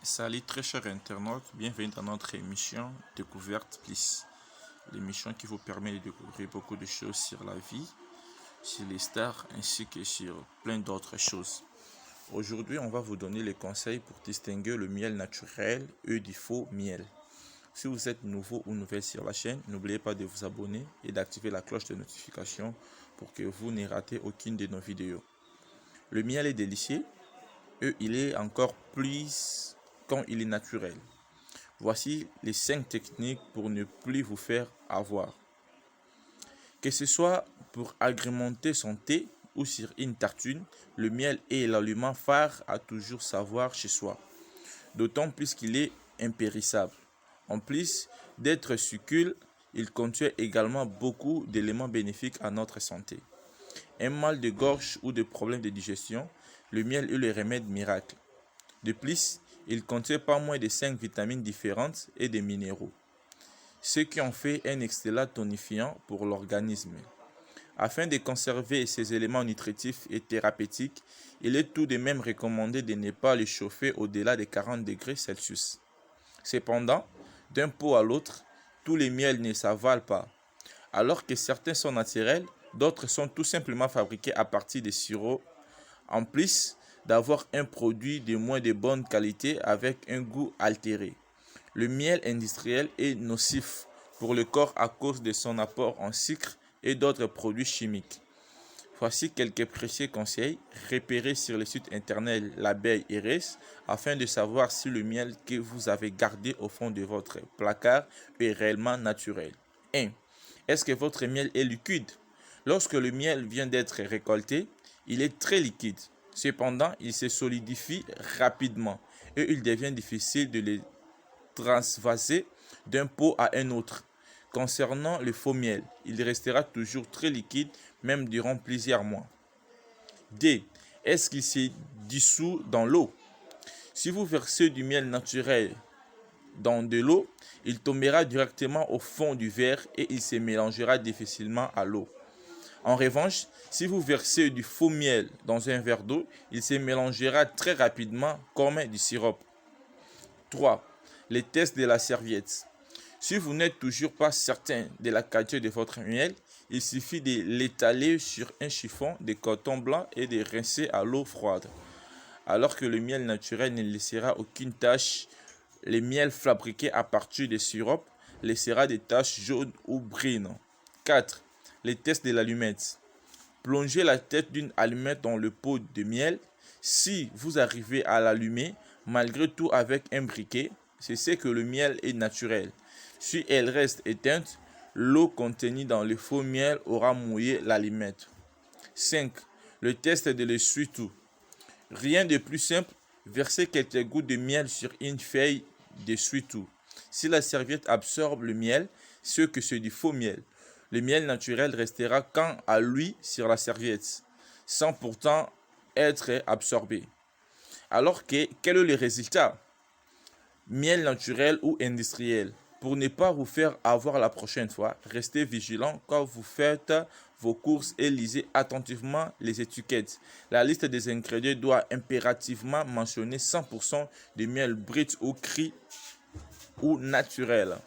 Salut très chers internautes, bienvenue dans notre émission Découverte Plus. L'émission qui vous permet de découvrir beaucoup de choses sur la vie, sur les stars ainsi que sur plein d'autres choses. Aujourd'hui, on va vous donner les conseils pour distinguer le miel naturel et du faux miel. Si vous êtes nouveau ou nouvelle sur la chaîne, n'oubliez pas de vous abonner et d'activer la cloche de notification pour que vous ne ratez aucune de nos vidéos. Le miel est délicieux et il est encore plus quand il est naturel. Voici les 5 techniques pour ne plus vous faire avoir. Que ce soit pour agrémenter son thé ou sur une tartine, le miel est l'aliment phare à toujours savoir chez soi. D'autant plus qu'il est impérissable. En plus d'être succulent, il contient également beaucoup d'éléments bénéfiques à notre santé. Un mal de gorge ou de problèmes de digestion, le miel est le remède miracle. De plus, il contient pas moins de 5 vitamines différentes et des minéraux, ce qui en fait un excellent tonifiant pour l'organisme. Afin de conserver ces éléments nutritifs et thérapeutiques, il est tout de même recommandé de ne pas le chauffer au-delà de 40 degrés Celsius. Cependant, d'un pot à l'autre, tous les miels ne s'avalent pas. Alors que certains sont naturels, d'autres sont tout simplement fabriqués à partir de sirop. En plus d'avoir un produit de moins de bonne qualité avec un goût altéré. Le miel industriel est nocif pour le corps à cause de son apport en sucre et d'autres produits chimiques. Voici quelques précieux conseils repérés sur le site internet L'Abeille Iris afin de savoir si le miel que vous avez gardé au fond de votre placard est réellement naturel. 1. Est-ce que votre miel est liquide? Lorsque le miel vient d'être récolté, il est très liquide. Cependant, il se solidifie rapidement et il devient difficile de le transvaser d'un pot à un autre. Concernant le faux miel, il restera toujours très liquide même durant plusieurs mois. 2. Est-ce qu'il se dissout dans l'eau? Si vous versez du miel naturel dans de l'eau, il tombera directement au fond du verre et il se mélangera difficilement à l'eau. En revanche, si vous versez du faux miel dans un verre d'eau, il se mélangera très rapidement comme du sirop. 3. Les tests de la serviette. Si vous n'êtes toujours pas certain de la qualité de votre miel, il suffit de l'étaler sur un chiffon de coton blanc et de rincer à l'eau froide. Alors que le miel naturel ne laissera aucune tache, le miel fabriqué à partir de sirop laissera des taches jaunes ou brunes. 4. Les tests de l'allumette. Plongez la tête d'une allumette dans le pot de miel. Si vous arrivez à l'allumer, malgré tout avec un briquet, c'est que le miel est naturel. Si elle reste éteinte, l'eau contenue dans le faux miel aura mouillé l'allumette. 5. Le test de l'essuie-tout. Rien de plus simple, versez quelques gouttes de miel sur une feuille d'essuie-tout. Si la serviette absorbe le miel, c'est que c'est du faux miel. Le miel naturel restera quant à lui sur la serviette, sans pourtant être absorbé. Alors que, quel est le résultat? Miel naturel ou industriel? Pour ne pas vous faire avoir la prochaine fois, restez vigilant quand vous faites vos courses et lisez attentivement les étiquettes. La liste des ingrédients doit impérativement mentionner 100% de miel brut ou cuit ou naturel.